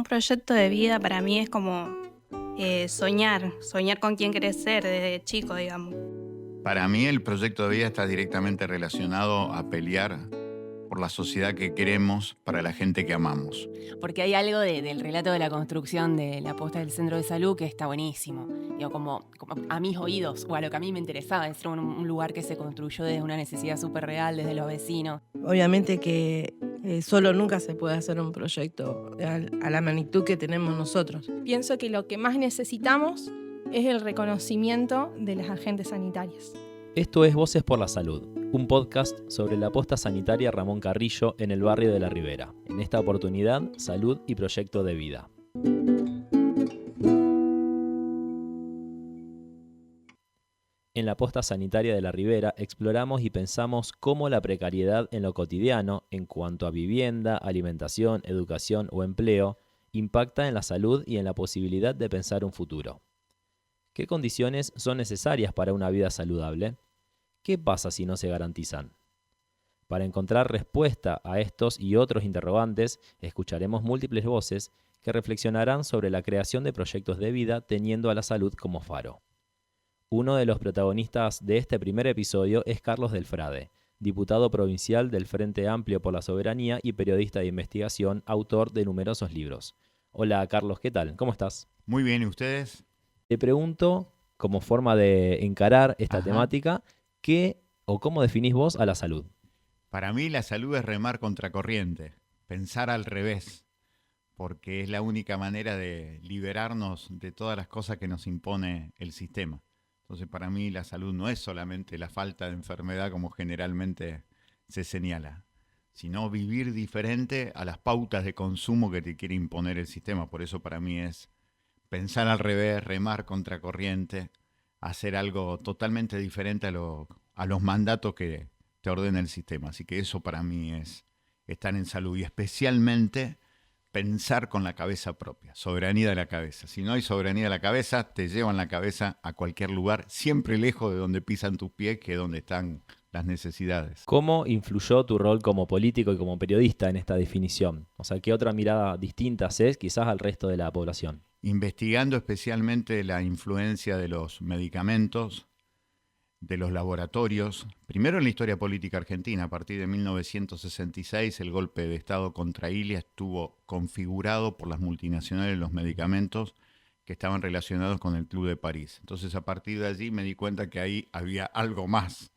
Un proyecto de vida para mí es como soñar con quién querés ser desde chico, digamos. Para mí el proyecto de vida está directamente relacionado a pelear por la sociedad que queremos para la gente que amamos. Porque hay algo del relato de la construcción de la posta del centro de salud que está buenísimo. Digo, como a mis oídos, o a lo que a mí me interesaba, es un lugar que se construyó desde una necesidad súper real, desde los vecinos. Obviamente que solo nunca se puede hacer un proyecto a la magnitud que tenemos nosotros. Pienso que lo que más necesitamos es el reconocimiento de las agentes sanitarias. Esto es Voces por la Salud, un podcast sobre la posta sanitaria Ramón Carrillo en el barrio de La Ribera. En esta oportunidad, salud y proyecto de vida. En la posta sanitaria de La Ribera exploramos y pensamos cómo la precariedad en lo cotidiano, en cuanto a vivienda, alimentación, educación o empleo, impacta en la salud y en la posibilidad de pensar un futuro. ¿Qué condiciones son necesarias para una vida saludable? ¿Qué pasa si no se garantizan? Para encontrar respuesta a estos y otros interrogantes, escucharemos múltiples voces que reflexionarán sobre la creación de proyectos de vida teniendo a la salud como faro. Uno de los protagonistas de este primer episodio es Carlos Delfrade, diputado provincial del Frente Amplio por la Soberanía y periodista de investigación, autor de numerosos libros. Hola Carlos, ¿qué tal? ¿Cómo estás? Muy bien, ¿y ustedes? Te pregunto, como forma de encarar esta temática, ¿qué o cómo definís vos a la salud? Para mí la salud es remar contracorriente, pensar al revés, porque es la única manera de liberarnos de todas las cosas que nos impone el sistema. Entonces para mí la salud no es solamente la falta de enfermedad como generalmente se señala, sino vivir diferente a las pautas de consumo que te quiere imponer el sistema. Por eso para mí es pensar al revés, remar contracorriente, hacer algo totalmente diferente a los mandatos que te ordena el sistema. Así que eso para mí es estar en salud y especialmente pensar con la cabeza propia, soberanía de la cabeza. Si no hay soberanía de la cabeza, te llevan la cabeza a cualquier lugar, siempre lejos de donde pisan tus pies, que es donde están las necesidades. ¿Cómo influyó tu rol como político y como periodista en esta definición? O sea, ¿qué otra mirada distinta haces quizás al resto de la población? Investigando especialmente la influencia de los medicamentos, de los laboratorios. Primero en la historia política argentina, a partir de 1966, el golpe de Estado contra Ilia estuvo configurado por las multinacionales de los medicamentos que estaban relacionados con el Club de París. Entonces, a partir de allí me di cuenta que ahí había algo más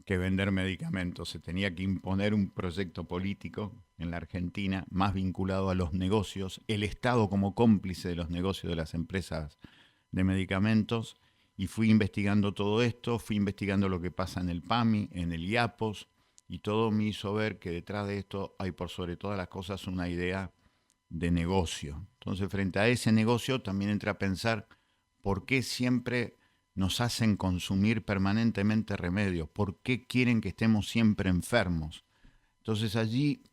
que vender medicamentos. Se tenía que imponer un proyecto político en la Argentina más vinculado a los negocios, el Estado como cómplice de los negocios de las empresas de medicamentos. Y fui investigando todo esto, fui investigando lo que pasa en el PAMI, en el IAPOS, y todo me hizo ver que detrás de esto hay por sobre todas las cosas una idea de negocio. Entonces, frente a ese negocio también entré a pensar por qué siempre nos hacen consumir permanentemente remedios, por qué quieren que estemos siempre enfermos. Entonces allí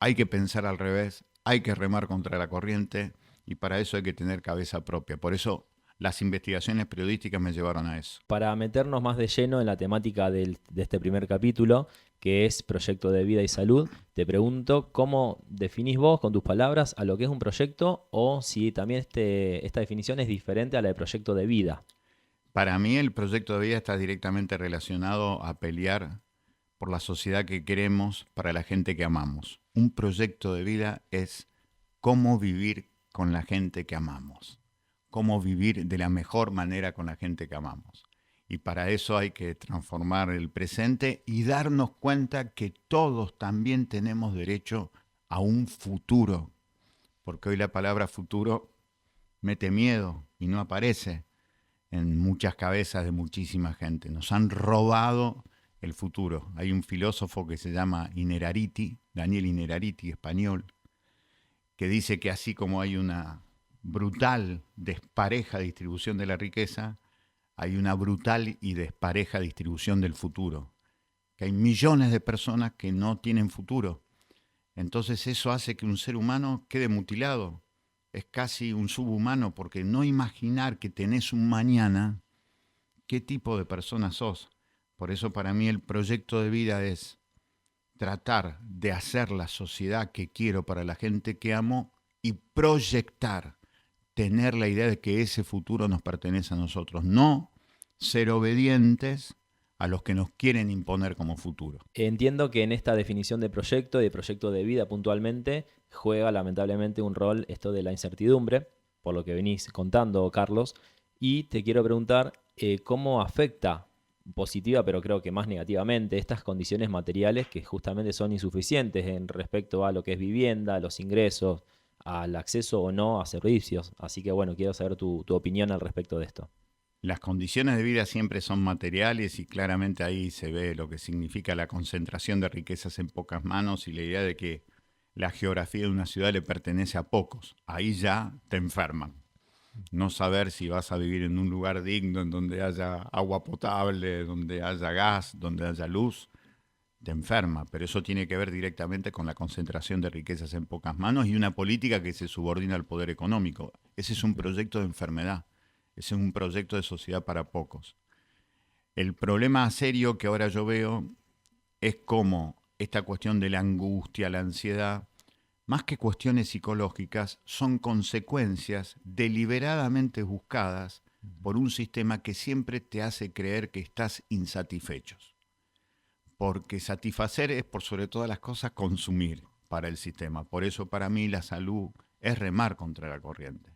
hay que pensar al revés, hay que remar contra la corriente y para eso hay que tener cabeza propia. Por eso las investigaciones periodísticas me llevaron a eso. Para meternos más de lleno en la temática de este primer capítulo, que es proyecto de vida y salud, te pregunto cómo definís vos con tus palabras a lo que es un proyecto o si también esta definición es diferente a la de proyecto de vida. Para mí el proyecto de vida está directamente relacionado a pelear por la sociedad que queremos para la gente que amamos. Un proyecto de vida es cómo vivir con la gente que amamos. Cómo vivir de la mejor manera con la gente que amamos. Y para eso hay que transformar el presente y darnos cuenta que todos también tenemos derecho a un futuro. Porque hoy la palabra futuro mete miedo y no aparece en muchas cabezas de muchísima gente. Nos han robado el futuro. Hay un filósofo que se llama Innerarity, Daniel Innerarity, español, que dice que así como hay una brutal, despareja distribución de la riqueza, hay una brutal y despareja distribución del futuro. Que hay millones de personas que no tienen futuro. Entonces eso hace que un ser humano quede mutilado. Es casi un subhumano porque no imaginar que tenés un mañana, qué tipo de persona sos. Por eso para mí el proyecto de vida es tratar de hacer la sociedad que quiero para la gente que amo y proyectar, tener la idea de que ese futuro nos pertenece a nosotros, no ser obedientes a los que nos quieren imponer como futuro. Entiendo que en esta definición de proyecto y de proyecto de vida puntualmente juega lamentablemente un rol esto de la incertidumbre, por lo que venís contando, Carlos, y te quiero preguntar cómo afecta positiva, pero creo que más negativamente, estas condiciones materiales que justamente son insuficientes en respecto a lo que es vivienda, a los ingresos, al acceso o no a servicios. Así que bueno, quiero saber tu opinión al respecto de esto. Las condiciones de vida siempre son materiales y claramente ahí se ve lo que significa la concentración de riquezas en pocas manos y la idea de que la geografía de una ciudad le pertenece a pocos. Ahí ya te enferman. No saber si vas a vivir en un lugar digno, en donde haya agua potable, donde haya gas, donde haya luz, te enferma. Pero eso tiene que ver directamente con la concentración de riquezas en pocas manos y una política que se subordina al poder económico. Ese es un proyecto de enfermedad. Ese es un proyecto de sociedad para pocos. El problema serio que ahora yo veo es cómo esta cuestión de la angustia, la ansiedad, más que cuestiones psicológicas, son consecuencias deliberadamente buscadas por un sistema que siempre te hace creer que estás insatisfechos. Porque satisfacer es, por sobre todas las cosas, consumir para el sistema. Por eso para mí la salud es remar contra la corriente.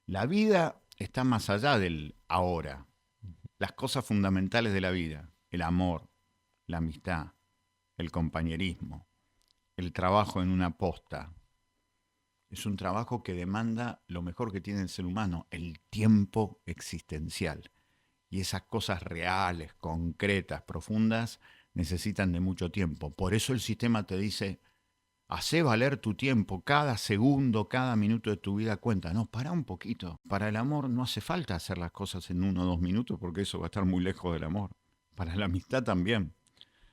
La vida está más allá del ahora. Las cosas fundamentales de la vida, el amor, la amistad, el compañerismo, el trabajo en una posta. Es un trabajo que demanda lo mejor que tiene el ser humano, el tiempo existencial. Y esas cosas reales, concretas, profundas, necesitan de mucho tiempo. Por eso el sistema te dice, hacé valer tu tiempo, cada segundo, cada minuto de tu vida cuenta. No, para un poquito. Para el amor no hace falta hacer las cosas en 1 o 2 minutos porque eso va a estar muy lejos del amor. Para la amistad también.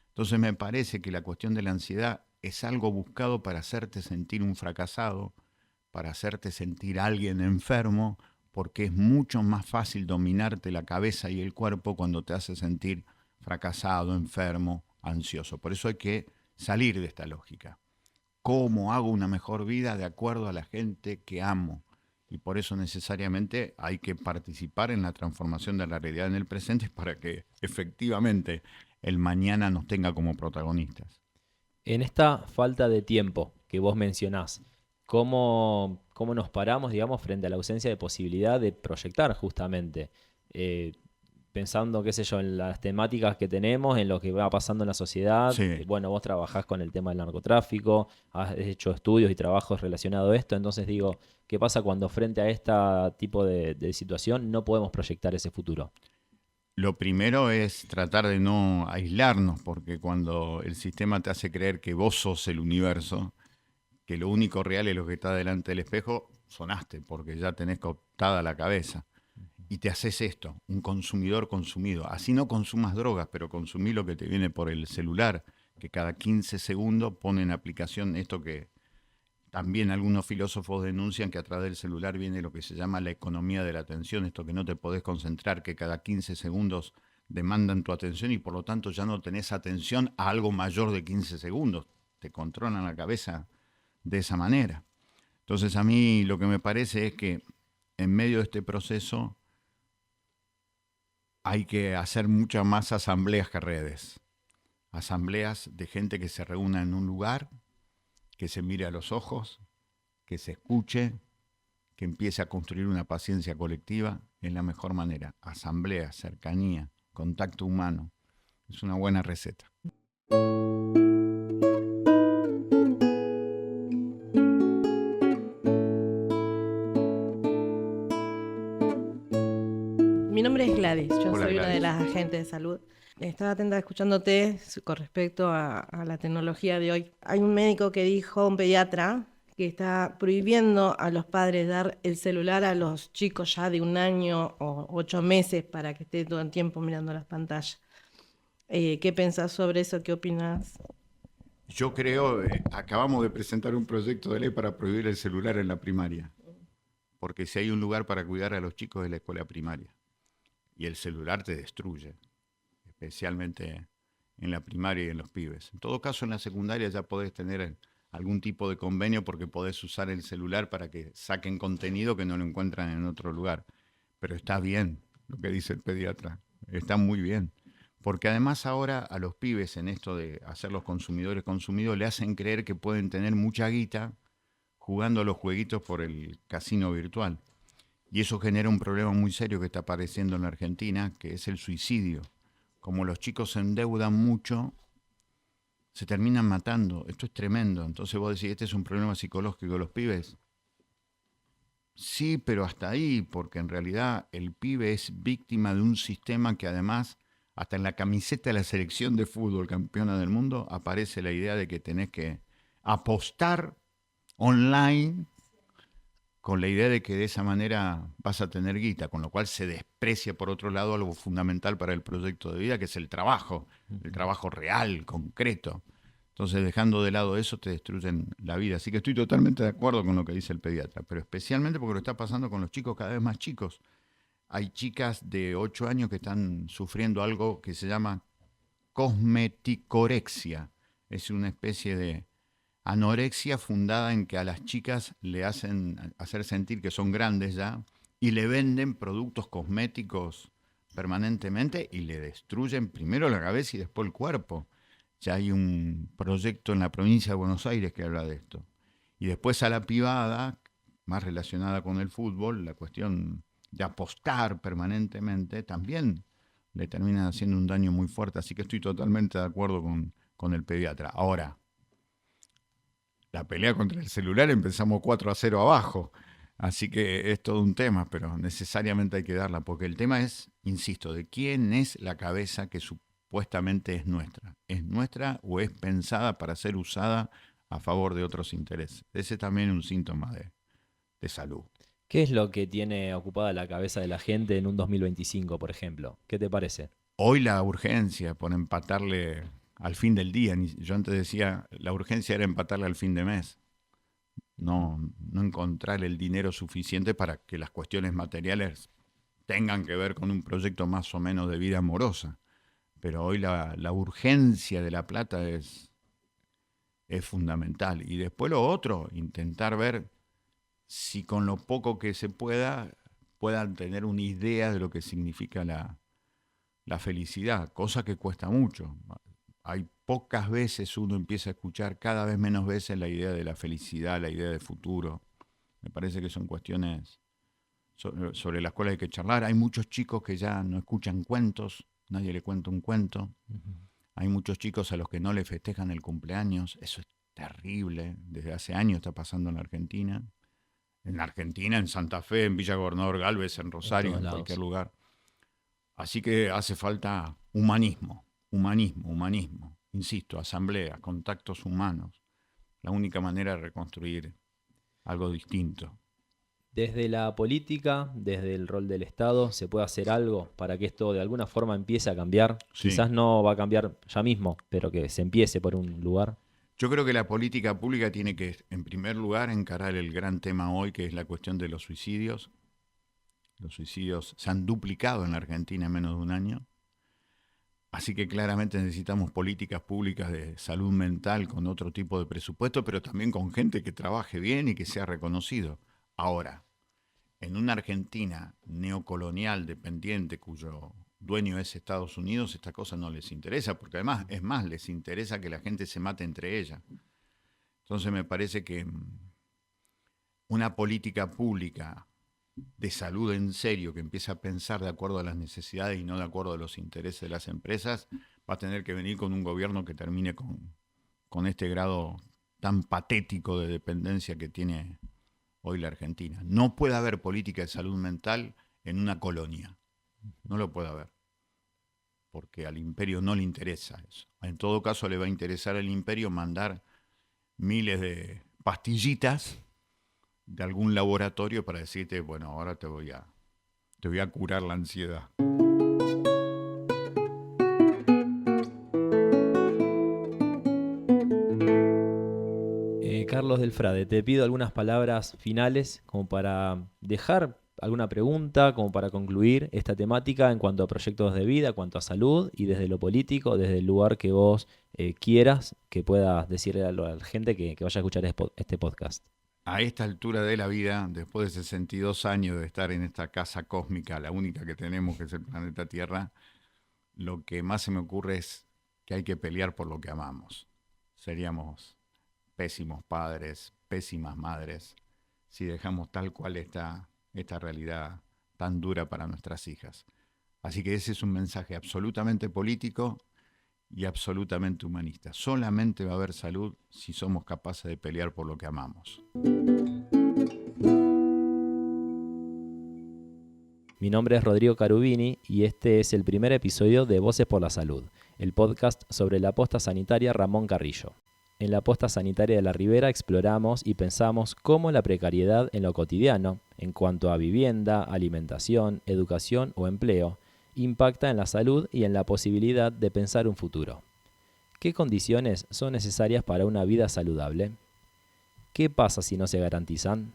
Entonces me parece que la cuestión de la ansiedad es algo buscado para hacerte sentir un fracasado, para hacerte sentir alguien enfermo, porque es mucho más fácil dominarte la cabeza y el cuerpo cuando te hace sentir fracasado, enfermo, ansioso. Por eso hay que salir de esta lógica. ¿Cómo hago una mejor vida de acuerdo a la gente que amo? Y por eso necesariamente hay que participar en la transformación de la realidad en el presente para que efectivamente el mañana nos tenga como protagonistas. En esta falta de tiempo que vos mencionás, ¿cómo nos paramos, digamos, frente a la ausencia de posibilidad de proyectar justamente? Pensando, qué sé yo, en las temáticas que tenemos, en lo que va pasando en la sociedad. Sí. Bueno, vos trabajás con el tema del narcotráfico, has hecho estudios y trabajos relacionados a esto, entonces digo, ¿qué pasa cuando frente a este tipo de situación no podemos proyectar ese futuro? Lo primero es tratar de no aislarnos, porque cuando el sistema te hace creer que vos sos el universo, que lo único real es lo que está delante del espejo, sonaste, porque ya tenés cooptada la cabeza. Y te haces esto, un consumidor consumido. Así no consumas drogas, pero consumí lo que te viene por el celular, que cada 15 segundos pone en aplicación esto que también algunos filósofos denuncian, que a través del celular viene lo que se llama la economía de la atención, esto que no te podés concentrar, que cada 15 segundos demandan tu atención y por lo tanto ya no tenés atención a algo mayor de 15 segundos. Te controlan la cabeza de esa manera. Entonces a mí lo que me parece es que en medio de este proceso hay que hacer muchas más asambleas que redes. Asambleas de gente que se reúna en un lugar, que se mire a los ojos, que se escuche, que empiece a construir una paciencia colectiva en la mejor manera. Asamblea, cercanía, contacto humano. Es una buena receta. Mi nombre es Gladys, yo Hola, soy una de Gladys. las agentes de salud. Estaba atenta escuchándote con respecto a la tecnología de hoy. Hay un médico que dijo, un pediatra, que está prohibiendo a los padres dar el celular a los chicos ya de 1 año o 8 meses para que esté todo el tiempo mirando las pantallas. ¿Qué pensás sobre eso? ¿Qué opinas? Yo creo, acabamos de presentar un proyecto de ley para prohibir el celular en la primaria. Porque si hay un lugar para cuidar a los chicos es la escuela primaria. Y el celular te destruye, especialmente en la primaria y en los pibes. En todo caso, en la secundaria ya podés tener algún tipo de convenio porque podés usar el celular para que saquen contenido que no lo encuentran en otro lugar. Pero está bien lo que dice el pediatra, está muy bien. Porque además ahora a los pibes en esto de hacerlos consumidores le hacen creer que pueden tener mucha guita jugando a los jueguitos por el casino virtual. Y eso genera un problema muy serio que está apareciendo en la Argentina, que es el suicidio. Como los chicos se endeudan mucho, se terminan matando. Esto es tremendo. Entonces vos decís, ¿este es un problema psicológico de los pibes? Sí, pero hasta ahí, porque en realidad el pibe es víctima de un sistema que además, hasta en la camiseta de la selección de fútbol campeona del mundo, aparece la idea de que tenés que apostar online con la idea de que de esa manera vas a tener guita, con lo cual se desprecia por otro lado algo fundamental para el proyecto de vida, que es el trabajo real, concreto. Entonces, dejando de lado eso, te destruyen la vida. Así que estoy totalmente de acuerdo con lo que dice el pediatra, pero especialmente porque lo está pasando con los chicos cada vez más chicos. Hay chicas de 8 años que están sufriendo algo que se llama cosmeticorexia. Es una especie de anorexia fundada en que a las chicas le hacen hacer sentir que son grandes ya y le venden productos cosméticos permanentemente y le destruyen primero la cabeza y después el cuerpo. Ya hay un proyecto en la provincia de Buenos Aires que habla de esto. Y después a la pibada, más relacionada con el fútbol, la cuestión de apostar permanentemente también le termina haciendo un daño muy fuerte. Así que estoy totalmente de acuerdo con el pediatra. Ahora, la pelea contra el celular empezamos 4-0 abajo, así que es todo un tema, pero necesariamente hay que darla, porque el tema es, insisto, de quién es la cabeza que supuestamente es nuestra. ¿Es nuestra o es pensada para ser usada a favor de otros intereses? Ese también es un síntoma de salud. ¿Qué es lo que tiene ocupada la cabeza de la gente en un 2025, por ejemplo? ¿Qué te parece? Hoy la urgencia por empatarle al fin del día. Yo antes decía, la urgencia era empatarle al fin de mes. No encontrar el dinero suficiente para que las cuestiones materiales tengan que ver con un proyecto más o menos de vida amorosa. Pero hoy la urgencia de la plata es fundamental. Y después lo otro, intentar ver si con lo poco que se puedan tener una idea de lo que significa la felicidad, cosa que cuesta mucho. Hay pocas veces uno empieza a escuchar, cada vez menos veces, la idea de la felicidad, la idea de futuro. Me parece que son cuestiones sobre las cuales hay que charlar. Hay muchos chicos que ya no escuchan cuentos, nadie le cuenta un cuento. Hay muchos chicos a los que no le festejan el cumpleaños. Eso es terrible. Desde hace años está pasando en la Argentina. En Santa Fe, en Villa Gobernador Galvez, en Rosario, en cualquier lugar. Así que hace falta humanismo. Insisto, asamblea, contactos humanos. La única manera de reconstruir algo distinto. Desde la política, desde el rol del Estado, ¿se puede hacer algo para que esto de alguna forma empiece a cambiar? Sí. Quizás no va a cambiar ya mismo, pero que se empiece por un lugar. Yo creo que la política pública tiene que, en primer lugar, encarar el gran tema hoy, que es la cuestión de los suicidios. Los suicidios se han duplicado en la Argentina en menos de un año. Así que claramente necesitamos políticas públicas de salud mental con otro tipo de presupuesto, pero también con gente que trabaje bien y que sea reconocido. Ahora, en una Argentina neocolonial dependiente cuyo dueño es Estados Unidos, esta cosa no les interesa, porque además, es más, les interesa que la gente se mate entre ellas. Entonces me parece que una política pública de salud en serio, que empiece a pensar de acuerdo a las necesidades y no de acuerdo a los intereses de las empresas, va a tener que venir con un gobierno que termine con este grado tan patético de dependencia que tiene hoy la Argentina. No puede haber política de salud mental en una colonia. No lo puede haber. Porque al imperio no le interesa eso. En todo caso le va a interesar al imperio mandar miles de pastillitas de algún laboratorio para decirte, bueno, ahora te voy a curar la ansiedad. Carlos Delfrade, te pido algunas palabras finales como para dejar ¿Alguna pregunta como para concluir esta temática en cuanto a proyectos de vida, en cuanto a salud y desde lo político, desde el lugar que vos quieras, que puedas decirle a la gente que vaya a escuchar este podcast? A esta altura de la vida, después de 62 años de estar en esta casa cósmica, la única que tenemos, que es el planeta Tierra, lo que más se me ocurre es que hay que pelear por lo que amamos. Seríamos pésimos padres, pésimas madres, si dejamos tal cual está esta realidad tan dura para nuestras hijas. Así que ese es un mensaje absolutamente político y absolutamente humanista. Solamente va a haber salud si somos capaces de pelear por lo que amamos. Mi nombre es Rodrigo Carubini y este es el primer episodio de Voces por la Salud, el podcast sobre la posta sanitaria Ramón Carrillo. En la posta sanitaria de la Ribera exploramos y pensamos cómo la precariedad en lo cotidiano, en cuanto a vivienda, alimentación, educación o empleo, impacta en la salud y en la posibilidad de pensar un futuro. ¿Qué condiciones son necesarias para una vida saludable? ¿Qué pasa si no se garantizan?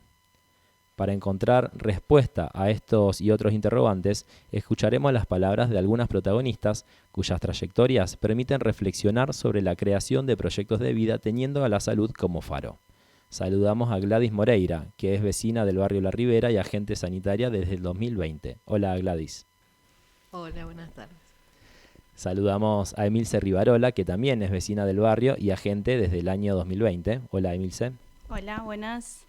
Para encontrar respuesta a estos y otros interrogantes, escucharemos las palabras de algunas protagonistas cuyas trayectorias permiten reflexionar sobre la creación de proyectos de vida teniendo a la salud como faro. Saludamos a Gladys Moreira, que es vecina del barrio La Ribera y agente sanitaria desde el 2020. Hola Gladys. Hola, buenas tardes. Saludamos a Emilce Rivarola, que también es vecina del barrio y agente desde el año 2020. Hola Emilce. Hola, buenas.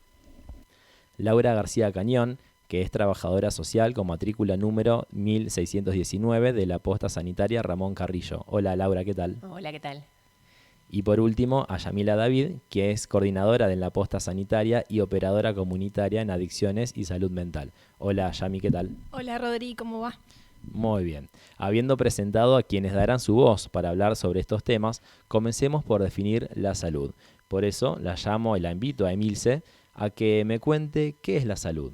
Laura García Cañón, que es trabajadora social con matrícula número 1619 de la posta sanitaria Ramón Carrillo. Hola Laura, ¿qué tal? Hola, ¿qué tal? Y por último, a Yamila David, que es coordinadora de la posta sanitaria y operadora comunitaria en adicciones y salud mental. Hola Yami, ¿qué tal? Hola Rodri, ¿cómo va? Muy bien. Habiendo presentado a quienes darán su voz para hablar sobre estos temas, comencemos por definir la salud. Por eso la llamo y la invito a Emilce a que me cuente qué es la salud.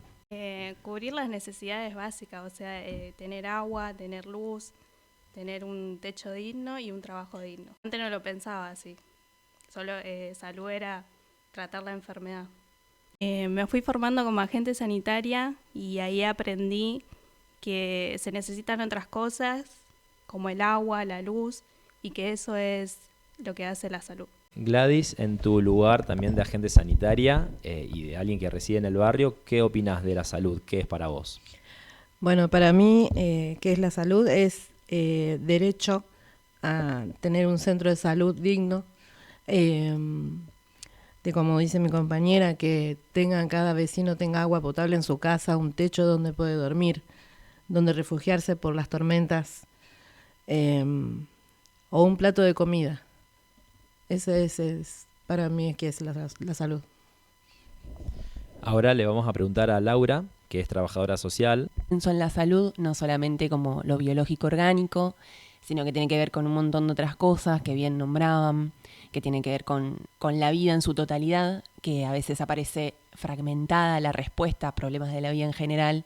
Cubrir las necesidades básicas, o sea, tener agua, tener luz, tener un techo digno y un trabajo digno. Antes no lo pensaba así, solo salud era tratar la enfermedad. Me fui formando como agente sanitaria y ahí aprendí que se necesitan otras cosas como el agua, la luz y que eso es lo que hace la salud. Gladys, en tu lugar también de agente sanitaria y de alguien que reside en el barrio, ¿qué opinas de la salud? ¿Qué es para vos? Bueno, para mí, ¿qué es la salud? Es derecho a tener un centro de salud digno, de como dice mi compañera, que cada vecino tenga agua potable en su casa, un techo donde puede dormir, donde refugiarse por las tormentas, o un plato de comida. Ese es para mí que es la salud. Ahora le vamos a preguntar a Laura, que es trabajadora social. Pienso en la salud no solamente como lo biológico orgánico, sino que tiene que ver con un montón de otras cosas que bien nombraban, que tiene que ver con la vida en su totalidad, que a veces aparece fragmentada la respuesta a problemas de la vida en general,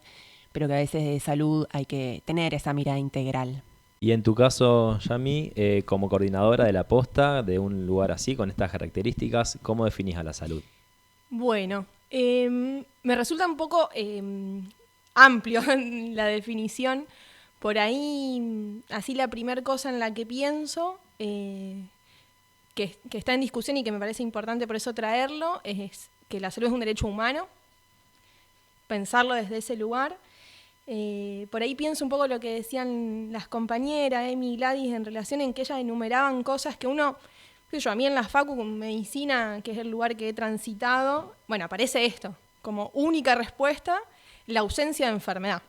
pero que a veces de salud hay que tener esa mirada integral. Y en tu caso, Yami, como coordinadora de la posta de un lugar así, con estas características, ¿cómo definís a la salud? Bueno, me resulta un poco amplio la definición. Por ahí, así la primera cosa en la que pienso, que está en discusión y que me parece importante por eso traerlo, es que la salud es un derecho humano, pensarlo desde ese lugar. Por ahí pienso un poco lo que decían las compañeras, Emi y Gladys, en relación en que ellas enumeraban cosas que uno, a mí en la facu, con medicina, que es el lugar que he transitado, bueno, aparece esto, como única respuesta, la ausencia de enfermedad.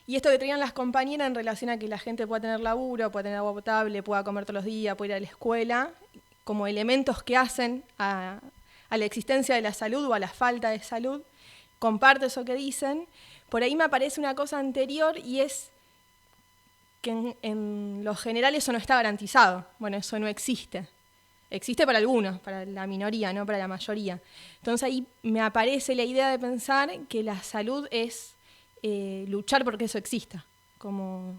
Y esto que traían las compañeras en relación a que la gente pueda tener laburo, pueda tener agua potable, pueda comer todos los días, pueda ir a la escuela, como elementos que hacen a la existencia de la salud o a la falta de salud, comparto eso que dicen. Por ahí me aparece una cosa anterior y es que en lo general eso no está garantizado. Bueno, eso no existe. Existe para algunos, para la minoría, no para la mayoría. Entonces ahí me aparece la idea de pensar que la salud es luchar porque eso exista, como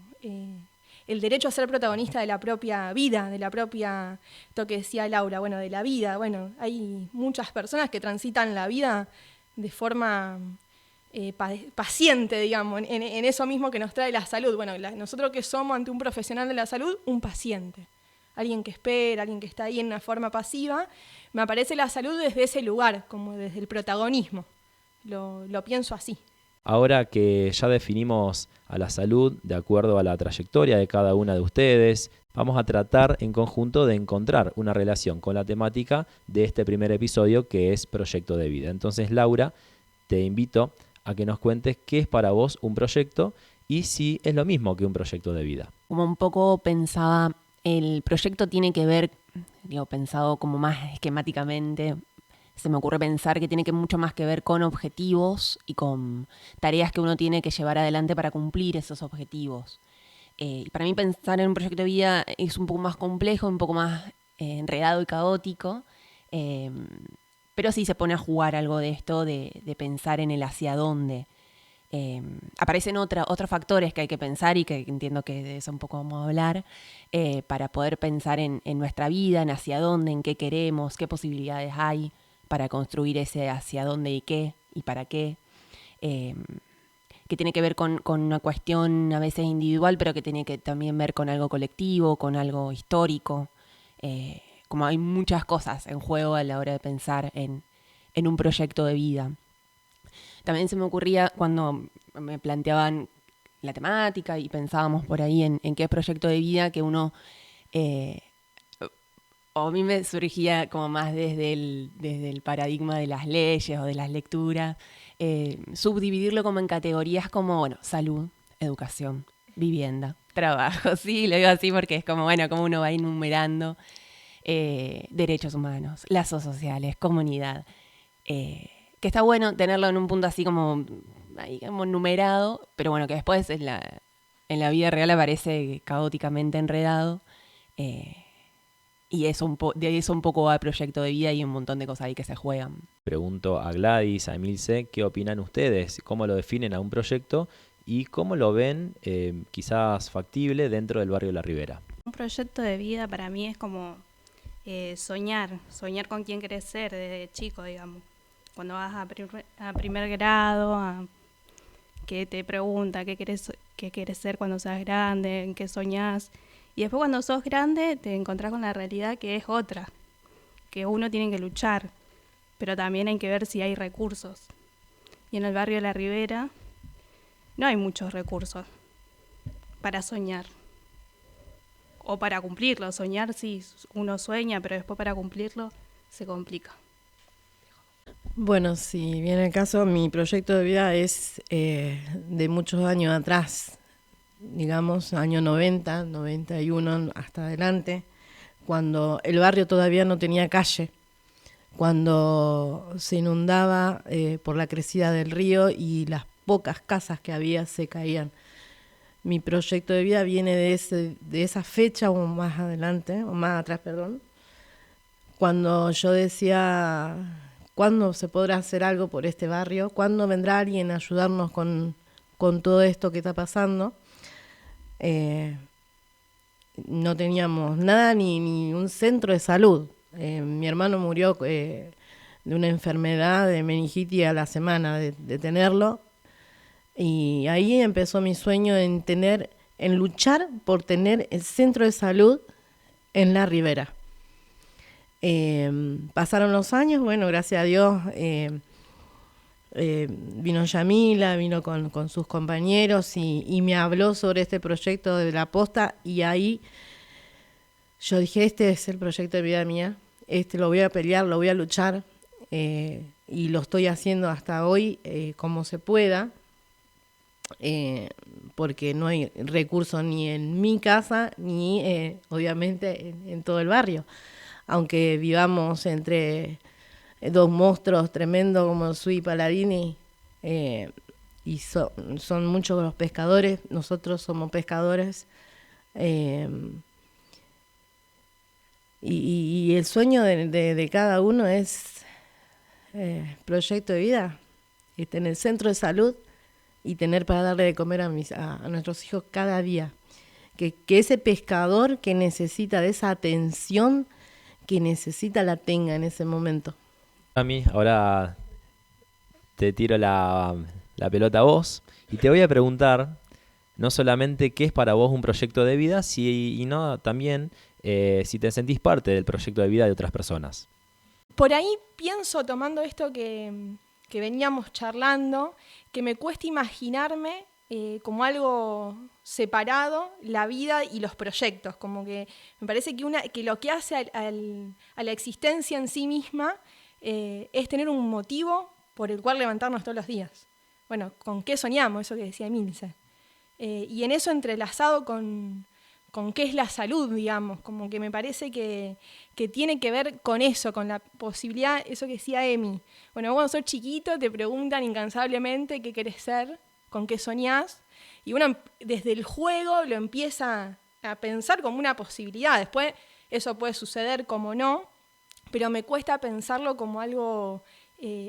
el derecho a ser protagonista de la propia vida, de la propia, esto que decía Laura, bueno, de la vida. Bueno, hay muchas personas que transitan la vida de forma paciente, digamos, en eso mismo que nos trae la salud. Bueno, nosotros que somos ante un profesional de la salud, un paciente, alguien que espera, alguien que está ahí en una forma pasiva. Me aparece la salud desde ese lugar, como desde el protagonismo. Lo pienso así. Ahora que ya definimos a la salud de acuerdo a la trayectoria de cada una de ustedes, vamos a tratar en conjunto de encontrar una relación con la temática de este primer episodio, que es proyecto de vida. Entonces, Laura, te invito a que nos cuentes qué es para vos un proyecto y si es lo mismo que un proyecto de vida. Como un poco pensaba, el proyecto tiene que ver, pensado como más esquemáticamente, se me ocurre pensar que tiene mucho más que ver con objetivos y con tareas que uno tiene que llevar adelante para cumplir esos objetivos. Para mí pensar en un proyecto de vida es un poco más complejo, un poco más enredado y caótico, pero sí se pone a jugar algo de esto, de pensar en el hacia dónde. Aparecen otros factores que hay que pensar y que entiendo que de eso un poco vamos a hablar, para poder pensar en nuestra vida, en hacia dónde, en qué queremos, qué posibilidades hay para construir ese hacia dónde y qué y para qué, que tiene que ver con una cuestión a veces individual, pero que tiene que también ver con algo colectivo, con algo histórico. Como hay muchas cosas en juego a la hora de pensar en un proyecto de vida. También se me ocurría cuando me planteaban la temática y pensábamos por ahí en qué proyecto de vida que uno... o a mí me surgía como más desde el paradigma de las leyes o de las lecturas, subdividirlo como en categorías como, bueno, salud, educación, vivienda, trabajo. Sí, lo digo así porque es como, bueno, como uno va enumerando derechos humanos, lazos sociales, comunidad, que está bueno tenerlo en un punto así como, ahí como numerado, pero bueno, que después en la vida real aparece caóticamente enredado, y eso de eso un poco va el proyecto de vida y un montón de cosas ahí que se juegan. Pregunto a Gladys, a Emilce, ¿qué opinan ustedes? ¿Cómo lo definen a un proyecto? ¿Y cómo lo ven quizás factible dentro del barrio La Ribera? Un proyecto de vida para mí es como soñar con quién querés ser desde chico, digamos. Cuando vas a primer grado, que te pregunta qué querés ser cuando seas grande, en qué soñás. Y después cuando sos grande te encontrás con la realidad que es otra, que uno tiene que luchar, pero también hay que ver si hay recursos. Y en el barrio de La Ribera no hay muchos recursos para soñar o para cumplirlo. Soñar sí, uno sueña, pero después para cumplirlo se complica. Bueno, si viene el caso, mi proyecto de vida es de muchos años atrás, digamos, año 90, 91 hasta adelante, cuando el barrio todavía no tenía calle, cuando se inundaba por la crecida del río y las pocas casas que había se caían. Mi proyecto de vida viene de esa fecha o más adelante, o más atrás, perdón, cuando yo decía, ¿cuándo se podrá hacer algo por este barrio? ¿Cuándo vendrá alguien a ayudarnos con todo esto que está pasando? No teníamos nada ni un centro de salud. Mi hermano murió de una enfermedad de meningitis a la semana de tenerlo, y ahí empezó mi sueño en luchar por tener el centro de salud en La Ribera. Pasaron los años, bueno, gracias a Dios, vino Yamila, vino con sus compañeros y me habló sobre este proyecto de la posta, y ahí yo dije, este es el proyecto de vida mía, lo voy a pelear, lo voy a luchar, y lo estoy haciendo hasta hoy como se pueda, porque no hay recursos ni en mi casa ni obviamente en todo el barrio, aunque vivamos entre dos monstruos tremendos como Sui y Paladini, y son muchos los pescadores, nosotros somos pescadores, y el sueño de cada uno es proyecto de vida, en el centro de salud y tener para darle de comer a nuestros hijos cada día, que ese pescador que necesita de esa atención que necesita la tenga en ese momento. A mí, ahora te tiro la la pelota a vos y te voy a preguntar no solamente qué es para vos un proyecto de vida, sino también si te sentís parte del proyecto de vida de otras personas. Por ahí pienso, tomando esto que veníamos charlando, que me cuesta imaginarme como algo separado la vida y los proyectos. Como que me parece que lo que hace a la existencia en sí misma es tener un motivo por el cual levantarnos todos los días. Bueno, ¿con qué soñamos? Eso que decía Emilce. Y en eso entrelazado con qué es la salud, digamos, como que me parece que tiene que ver con eso, con la posibilidad, eso que decía Emi. Bueno, cuando sos chiquito te preguntan incansablemente qué querés ser, con qué soñás, y uno desde el juego lo empieza a pensar como una posibilidad. Después eso puede suceder como no, pero me cuesta pensarlo como algo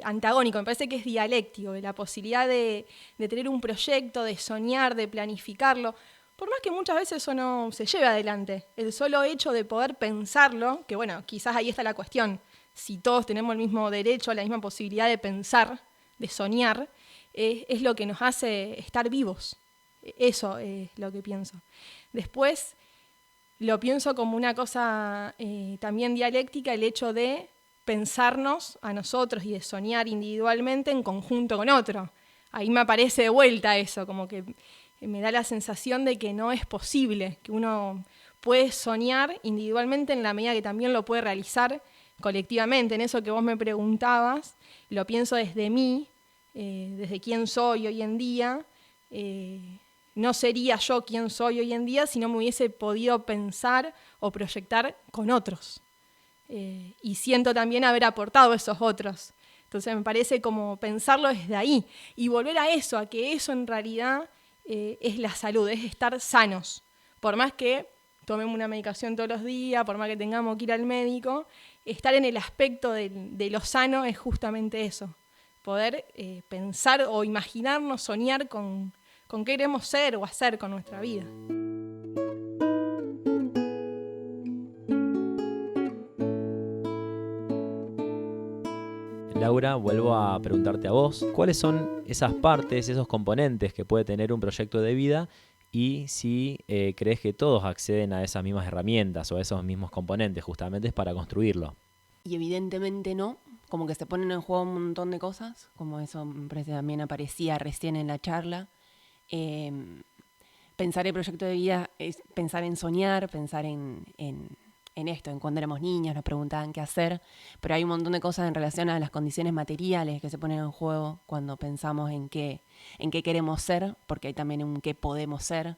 antagónico, me parece que es dialéctico, la posibilidad de tener un proyecto, de soñar, de planificarlo. Por más que muchas veces eso no se lleve adelante, el solo hecho de poder pensarlo, que bueno, quizás ahí está la cuestión, si todos tenemos el mismo derecho, la misma posibilidad de pensar, de soñar, es lo que nos hace estar vivos. Eso es lo que pienso. Después lo pienso como una cosa también dialéctica, el hecho de pensarnos a nosotros y de soñar individualmente en conjunto con otro. Ahí me aparece de vuelta eso, como que me da la sensación de que no es posible, que uno puede soñar individualmente en la medida que también lo puede realizar colectivamente. En eso que vos me preguntabas, lo pienso desde mí, desde quién soy hoy en día. No sería yo quien soy hoy en día si no me hubiese podido pensar o proyectar con otros. Y siento también haber aportado a esos otros. Entonces me parece como pensarlo desde ahí y volver a eso, a que eso en realidad es la salud, es estar sanos. Por más que tomemos una medicación todos los días, por más que tengamos que ir al médico, estar en el aspecto de lo sano es justamente eso. Poder pensar o imaginarnos, soñar con qué queremos ser o hacer con nuestra vida. Laura, vuelvo a preguntarte a vos, ¿cuáles son esas partes, esos componentes que puede tener un proyecto de vida y si crees que todos acceden a esas mismas herramientas o a esos mismos componentes justamente para construirlo? Y evidentemente no, como que se ponen en juego un montón de cosas, como eso me parece también aparecía recién en la charla. Pensar el proyecto de vida es pensar en soñar, pensar en esto, en cuando éramos niños nos preguntaban qué hacer, pero hay un montón de cosas en relación a las condiciones materiales que se ponen en juego cuando pensamos en qué queremos ser, porque hay también un qué podemos ser,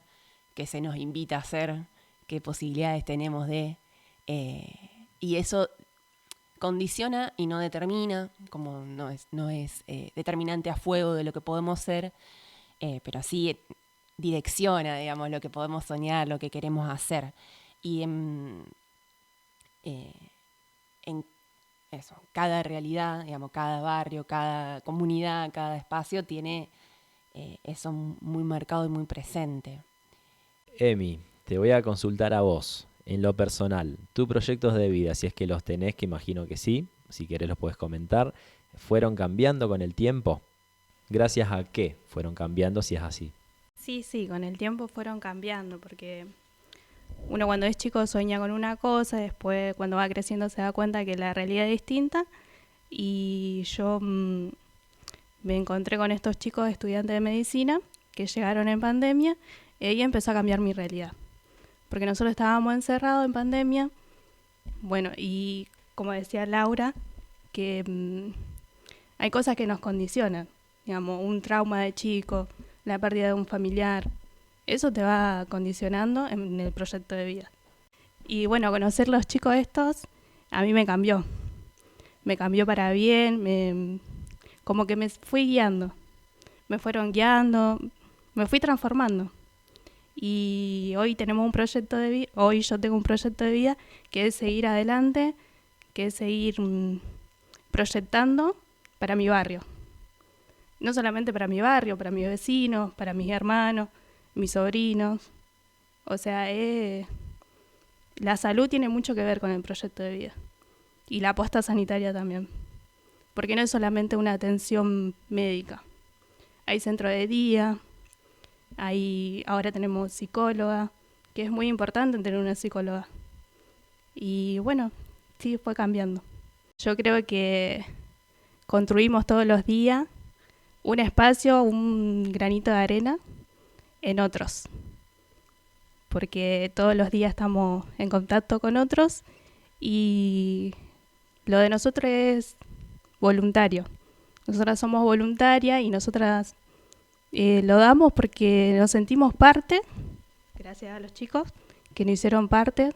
qué se nos invita a ser, qué posibilidades tenemos de... y eso condiciona y no determina, como no es determinante a fuego de lo que podemos ser, pero sí direcciona, digamos, lo que podemos soñar, lo que queremos hacer. Y en eso, cada realidad, digamos, cada barrio, cada comunidad, cada espacio tiene eso muy marcado y muy presente. Emi, te voy a consultar a vos, en lo personal, tus proyectos de vida, si es que los tenés, que imagino que sí, si querés los puedes comentar, ¿fueron cambiando con el tiempo? ¿Gracias a qué fueron cambiando si es así? Sí, con el tiempo fueron cambiando, porque uno cuando es chico sueña con una cosa, después cuando va creciendo se da cuenta que la realidad es distinta, y yo me encontré con estos chicos estudiantes de medicina que llegaron en pandemia, y ahí empezó a cambiar mi realidad, porque nosotros estábamos encerrados en pandemia, bueno, y como decía Laura, que hay cosas que nos condicionan, digamos, un trauma de chico, la pérdida de un familiar, eso te va condicionando en el proyecto de vida. Y bueno, conocer los chicos estos a mí me cambió para bien, como que me fui guiando, me fueron guiando, me fui transformando. Y hoy tenemos un proyecto de vida, hoy yo tengo un proyecto de vida que es seguir adelante, que es seguir proyectando para mi barrio. No solamente para mi barrio, para mis vecinos, para mis hermanos, mis sobrinos. O sea, la salud tiene mucho que ver con el proyecto de vida. Y la aposta sanitaria también. Porque no es solamente una atención médica. hay centro de día, ahora tenemos psicóloga, que es muy importante tener una psicóloga. Y bueno, sí, fue cambiando. Yo creo que construimos todos los días un espacio, un granito de arena en otros. Porque todos los días estamos en contacto con otros y lo de nosotros es voluntario. Nosotras somos voluntarias y nosotras lo damos porque nos sentimos parte, gracias a los chicos que nos hicieron parte.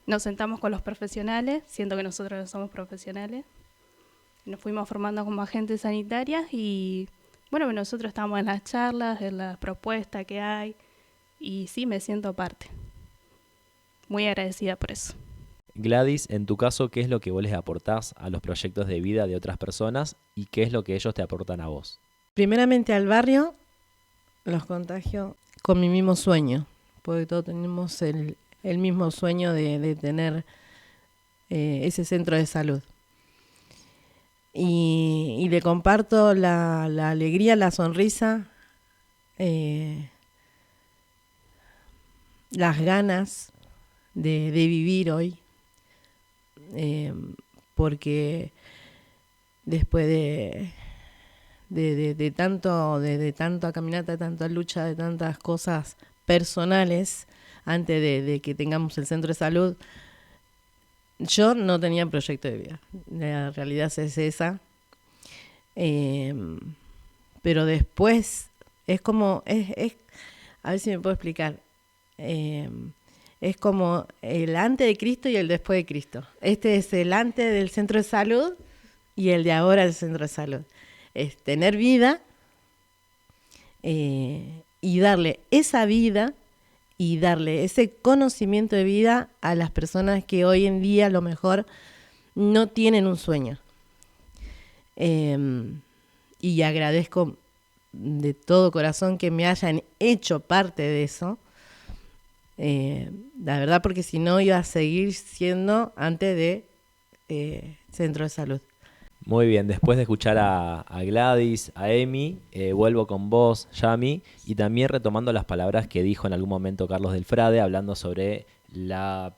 Nos sentamos con los profesionales, siendo que nosotros no somos profesionales. Nos fuimos formando como agentes sanitarias y bueno, nosotros estamos en las charlas, en las propuestas que hay y sí, me siento parte. Muy agradecida por eso. Gladys, en tu caso, ¿qué es lo que vos les aportás a los proyectos de vida de otras personas y qué es lo que ellos te aportan a vos? Primeramente al barrio los contagio con mi mismo sueño, porque todos tenemos el mismo sueño de tener ese centro de salud. Y le comparto la alegría, la sonrisa, las ganas de vivir hoy, porque después de tanta caminata, de tanta lucha, de tantas cosas personales, antes de que tengamos el centro de salud, yo no tenía proyecto de vida. La realidad es esa. Pero después es como, a ver si me puedo explicar. Es como el antes de Cristo y el después de Cristo. Este es el antes del centro de salud y el de ahora del centro de salud. Es tener vida y darle esa vida y darle ese conocimiento de vida a las personas que hoy en día a lo mejor no tienen un sueño. Y agradezco de todo corazón que me hayan hecho parte de eso. La verdad, porque si no iba a seguir siendo antes de centro de salud. Muy bien, después de escuchar a Gladys, a Emi, vuelvo con vos, Yami, y también retomando las palabras que dijo en algún momento Carlos del Frade, hablando sobre la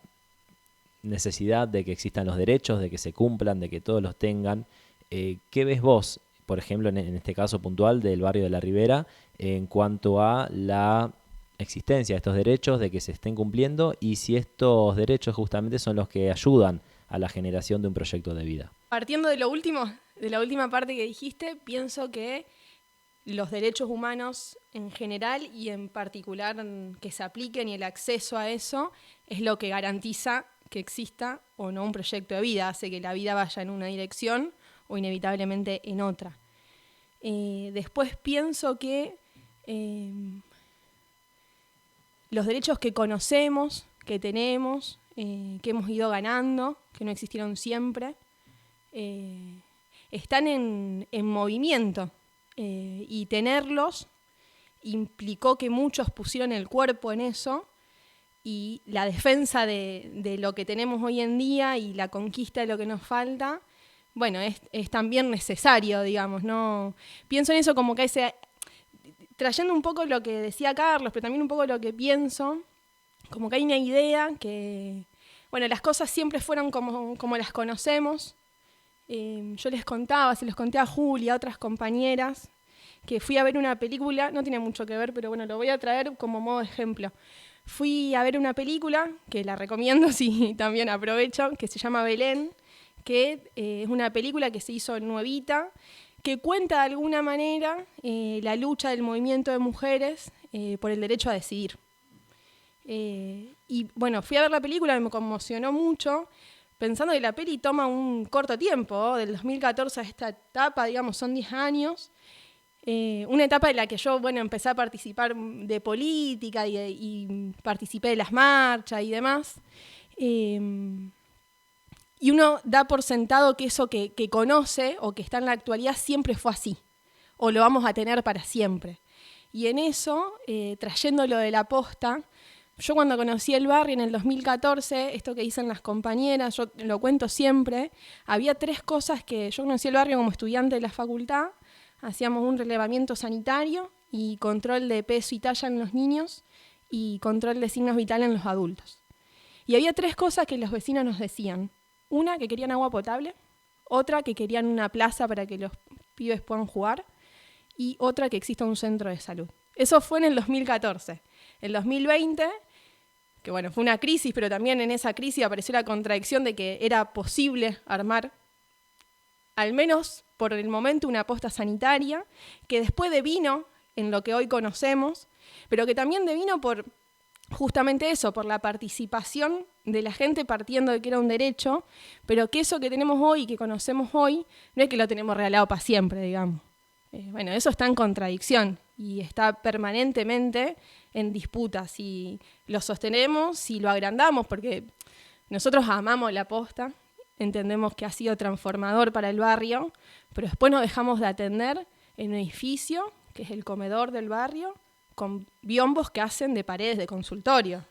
necesidad de que existan los derechos, de que se cumplan, de que todos los tengan. ¿Qué ves vos, por ejemplo, en este caso puntual del barrio de La Ribera, en cuanto a la existencia de estos derechos, de que se estén cumpliendo y si estos derechos justamente son los que ayudan a la generación de un proyecto de vida? Partiendo de lo último, de la última parte que dijiste, pienso que los derechos humanos en general y en particular que se apliquen y el acceso a eso es lo que garantiza que exista o no un proyecto de vida, hace que la vida vaya en una dirección o inevitablemente en otra. Después pienso que los derechos que conocemos, que tenemos, que hemos ido ganando, que no existieron siempre, están en movimiento y tenerlos implicó que muchos pusieron el cuerpo en eso y la defensa de lo que tenemos hoy en día y la conquista de lo que nos falta, bueno, es también necesario, digamos, ¿no? Pienso en eso como que trayendo un poco lo que decía Carlos, pero también un poco lo que pienso, como que hay una idea que, bueno, las cosas siempre fueron como las conocemos. Yo les contaba, se los conté a Julia, a otras compañeras, que fui a ver una película, no tiene mucho que ver, pero bueno, lo voy a traer como modo de ejemplo. Fui a ver una película, que la recomiendo, sí, también aprovecho, que se llama Belén, que es una película que se hizo nuevita, que cuenta de alguna manera la lucha del movimiento de mujeres por el derecho a decidir. Y bueno, fui a ver la película, me conmocionó mucho, pensando que la peli toma un corto tiempo, del 2014 a esta etapa, digamos, son 10 años. Una etapa en la que yo, bueno, empecé a participar de política y participé de las marchas y demás. Y uno da por sentado que eso que conoce o que está en la actualidad siempre fue así, o lo vamos a tener para siempre. Y en eso, trayéndolo de la posta, yo cuando conocí el barrio en el 2014, esto que dicen las compañeras, yo lo cuento siempre, había 3 cosas que yo conocí el barrio como estudiante de la facultad, hacíamos un relevamiento sanitario y control de peso y talla en los niños y control de signos vitales en los adultos. Y había 3 cosas que los vecinos nos decían. Una, que querían agua potable, otra, que querían una plaza para que los pibes puedan jugar, y otra, que exista un centro de salud. Eso fue en el 2014. En 2020, que bueno, fue una crisis, pero también en esa crisis apareció la contradicción de que era posible armar, al menos por el momento, una posta sanitaria, que después devino en lo que hoy conocemos, pero que también devino por justamente eso, por la participación de la gente partiendo de que era un derecho, pero que eso que tenemos hoy, que conocemos hoy, no es que lo tenemos regalado para siempre, digamos. Bueno, eso está en contradicción y está permanentemente en disputa. Si lo sostenemos, si lo agrandamos, porque nosotros amamos la posta, entendemos que ha sido transformador para el barrio, pero después nos dejamos de atender en un edificio, que es el comedor del barrio, con biombos que hacen de paredes de consultorio.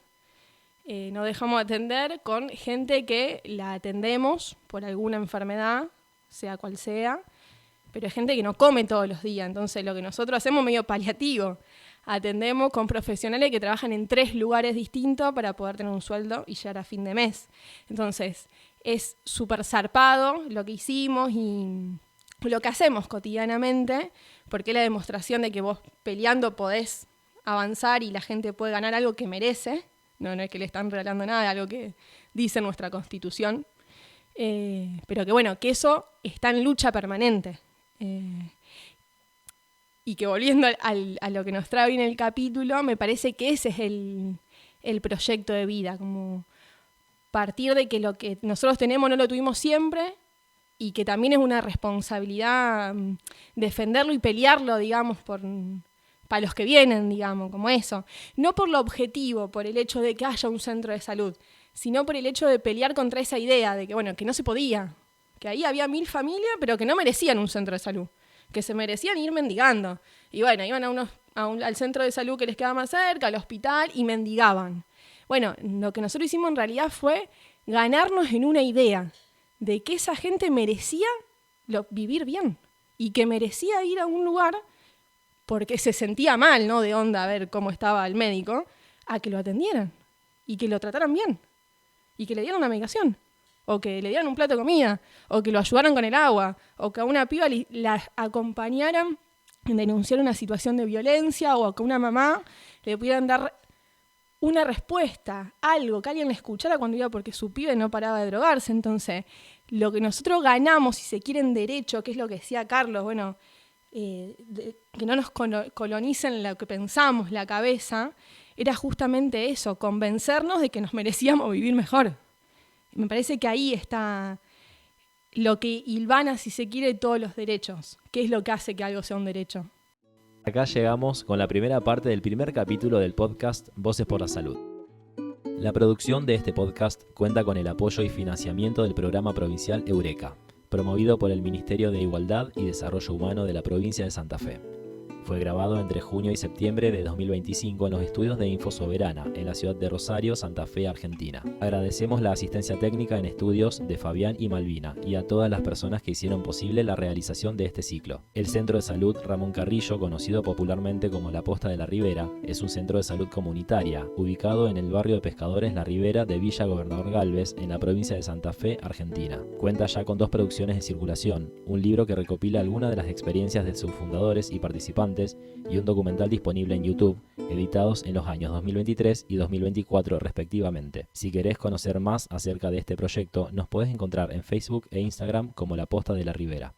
Nos dejamos de atender con gente que la atendemos por alguna enfermedad, sea cual sea, pero hay gente que no come todos los días, entonces lo que nosotros hacemos es medio paliativo. Atendemos con profesionales que trabajan en 3 lugares distintos para poder tener un sueldo y llegar a fin de mes. Entonces, es súper zarpado lo que hicimos y lo que hacemos cotidianamente, porque es la demostración de que vos peleando podés avanzar y la gente puede ganar algo que merece. No es que le están regalando nada, es algo que dice nuestra Constitución. Pero que bueno, que eso está en lucha permanente. Y que volviendo a lo que nos trae hoy en el capítulo, me parece que ese es el proyecto de vida, como partir de que lo que nosotros tenemos no lo tuvimos siempre y que también es una responsabilidad defenderlo y pelearlo, digamos, para los que vienen, digamos, como eso. No por lo objetivo, por el hecho de que haya un centro de salud, sino por el hecho de pelear contra esa idea de que, bueno, que no se podía, que ahí había 1000 familias, pero que no merecían un centro de salud, que se merecían ir mendigando. Y bueno, iban al centro de salud que les quedaba más cerca, al hospital, y mendigaban. Bueno, lo que nosotros hicimos en realidad fue ganarnos en una idea de que esa gente merecía vivir bien y que merecía ir a un lugar porque se sentía mal, ¿no? De onda a ver cómo estaba el médico, a que lo atendieran y que lo trataran bien y que le dieran una medicación o que le dieran un plato de comida o que lo ayudaran con el agua o que a una piba la acompañaran en denunciar una situación de violencia o que a una mamá le pudieran dar una respuesta, algo, que alguien le escuchara cuando iba porque su pibe no paraba de drogarse. Entonces, lo que nosotros ganamos, si se quiere, en derecho, que es lo que decía Carlos, bueno, que no nos colonicen lo que pensamos, la cabeza, era justamente eso, convencernos de que nos merecíamos vivir mejor. Me parece que ahí está lo que hilvana, si se quiere, todos los derechos. ¿Qué es lo que hace que algo sea un derecho? Acá llegamos con la primera parte del primer capítulo del podcast Voces por la Salud. La producción de este podcast cuenta con el apoyo y financiamiento del programa provincial Eureka, promovido por el Ministerio de Igualdad y Desarrollo Humano de la provincia de Santa Fe. Fue grabado entre junio y septiembre de 2025 en los estudios de InfoSoberana, en la ciudad de Rosario, Santa Fe, Argentina. Agradecemos la asistencia técnica en estudios de Fabián y Malvina y a todas las personas que hicieron posible la realización de este ciclo. El Centro de Salud Ramón Carrillo, conocido popularmente como La Posta de la Ribera, es un centro de salud comunitaria, ubicado en el barrio de Pescadores La Ribera de Villa Gobernador Galvez, en la provincia de Santa Fe, Argentina. Cuenta ya con 2 producciones en circulación, un libro que recopila algunas de las experiencias de sus fundadores y participantes y un documental disponible en YouTube, editados en los años 2023 y 2024 respectivamente. Si querés conocer más acerca de este proyecto, nos podés encontrar en Facebook e Instagram como La Posta de la Ribera.